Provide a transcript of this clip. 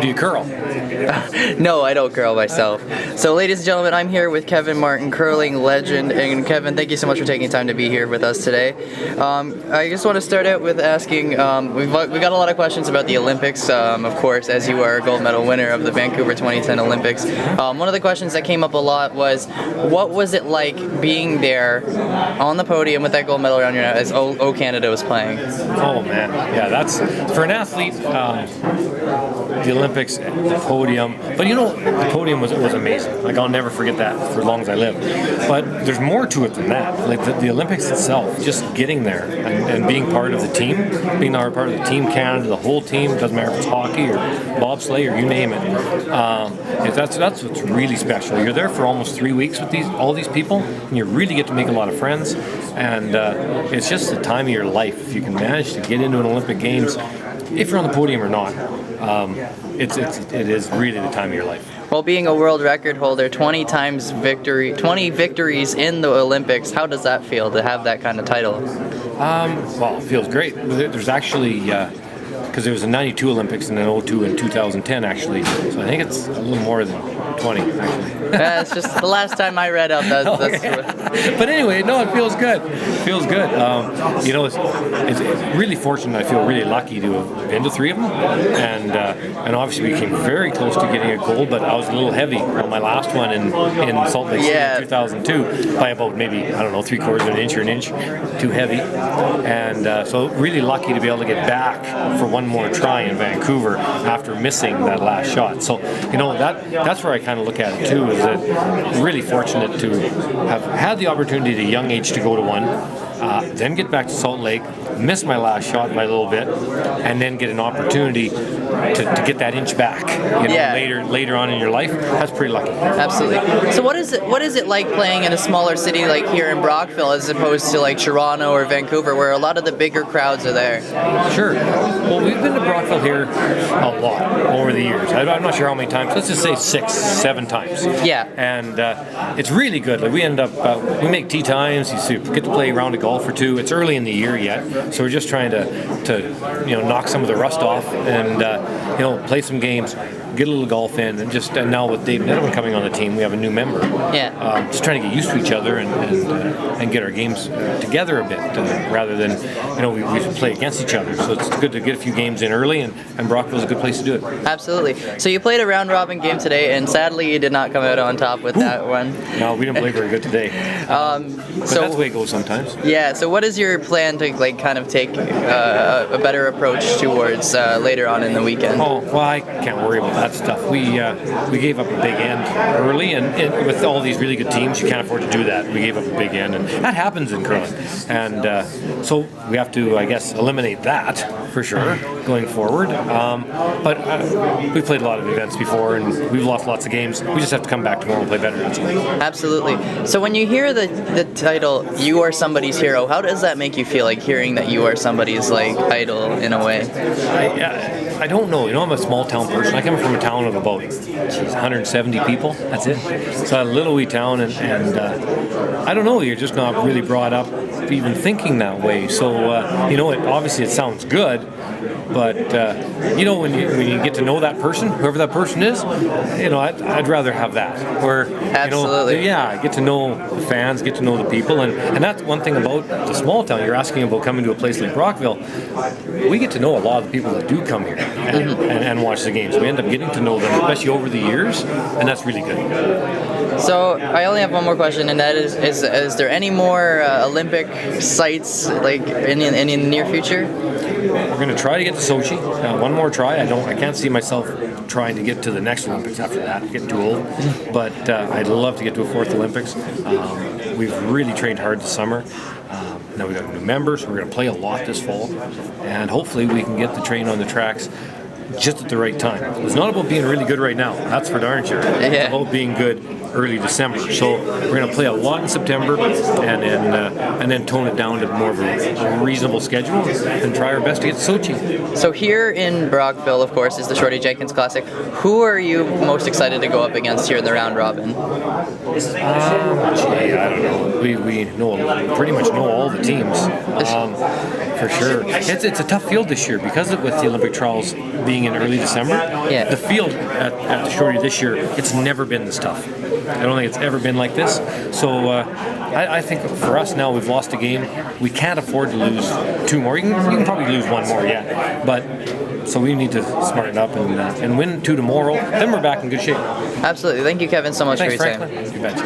do you curl? No, I don't curl myself. So, ladies and gentlemen, I'm here with Kevin Martin, curling legend. And Kevin, thank you so much for taking time to be here with us today. I just want to start out with asking, we got a lot of questions about the Olympics, of course, as you are a gold medal winner of the Vancouver 2010 Olympics. One of the questions that came up a lot was, what was it like being there on the podium with that gold medal around your neck as O Canada was playing? Oh man, yeah, that's for an athlete. The Olympics, the podium, but the podium was amazing. Like, I'll never forget that for as long as I live. But there's more to it than that. Like the Olympics itself, just getting there and being part of the team, being part of the Team Canada, the whole team. Doesn't matter if it's hockey or bobsleigh or you name it. That's what's really special. You're there for almost 3 weeks with all these people, and you really get to make a lot of friends. And it's just the time of your life. If you can manage to get into an Olympic Games, if you're on the podium or not, it is really the time of your life. Well, being a world record holder, 20 victories in the Olympics, how does that feel to have that kind of title? Well, it feels great. There's actually, because there was a 92 Olympics and then 02 and 2010 actually, so I think it's a little more than 20 actually. It's just the last time I read up. But anyway, no, it feels good. It feels good. It's really fortunate. I feel really lucky to have been to 3 of them, and obviously we came very close to getting a gold, but I was a little heavy on my last one in Salt Lake City in 2002 by about maybe, I don't know, 3/4 of an inch or an inch too heavy, and so really lucky to be able to get back for one more try in Vancouver after missing that last shot. So that's where I kind of look at it too, is that really fortunate to have had the opportunity at a young age to go to one, then get back to Salt Lake, miss my last shot by a little bit, and then get an opportunity to get that inch back. Later on in your life. That's pretty lucky. Absolutely. So what is it like playing in a smaller city like here in Brockville as opposed to like Toronto or Vancouver, where a lot of the bigger crowds are there? Sure. Well, we've been to Brockville here a lot over the years. I'm not sure how many times. Let's just say 6, 7 times. Yeah. And it's really good. Like, we end up, we make tee times. You get to play a round of golf or 2. It's early in the year yet, so we're just trying to knock some of the rust off and play some games, get a little golf in, and now with Dave Nettleman coming on the team, we have a new member. Yeah. Just trying to get used to each other and get our games together a bit, rather than we play against each other. So it's good to get a few games in early, and Brockville's a good place to do it. Absolutely. So you played a round robin game today, and sadly you did not come out on top with that one. No, we didn't play very good today. But that's the way it goes sometimes. Yeah. So what is your plan to kind of take a better approach towards later on in the weekend? Oh, well, I can't worry about that stuff. We gave up a big end early, and with all these really good teams, you can't afford to do that. We gave up a big end, and that happens in curling. And so we have to, I guess, eliminate that for sure going forward. But we've played a lot of events before, and we've lost lots of games. We just have to come back tomorrow and play better. Absolutely. So when you hear the title, "You are somebody's hero," how does that make you feel, like hearing that you are somebody's idol in a way? I don't know. I'm a small town person. I come from a town of about 170 people. That's it. So a little wee town, and I don't know. You're just not really brought up even thinking that way. So obviously it sounds good, but when you get to know that person, whoever that person is, I'd rather have that. Or absolutely, get to know the fans, get to know the people, and that's one thing about the small town. You're asking about coming to a place like Brockville. We get to know a lot of the people that do come here and watch the games. We end up getting to know them, especially over the years, and that's really good. So I only have one more question, and that is there any more Olympic sites in the near future? We're going to try to get to Sochi. One more try. I can't see myself trying to get to the next Olympics after that. I'm getting too old. But I'd love to get to a 4th Olympics. We've really trained hard this summer. Now we've got new members. We're going to play a lot this fall. And hopefully we can get the train on the tracks just at the right time. It's not about being really good right now. That's for darn sure. It's about being good early December. So we're going to play a lot in September, and then tone it down to more of a reasonable schedule, and try our best to get to Sochi. So here in Brockville, of course, is the Shorty Jenkins Classic. Who are you most excited to go up against here in the round robin? I don't know. We pretty much know all the teams, for sure. It's a tough field this year because with the Olympic trials being in early December. Yeah. The field at the Shorty this year, it's never been this tough. I don't think it's ever been like this. So I think for us now, we've lost a game. We can't afford to lose 2 more. You can probably lose 1 more, yeah. But so we need to smarten up and win 2 tomorrow. Then we're back in good shape. Absolutely. Thank you, Kevin, so much Thanks, for your time. Franklin. You betcha.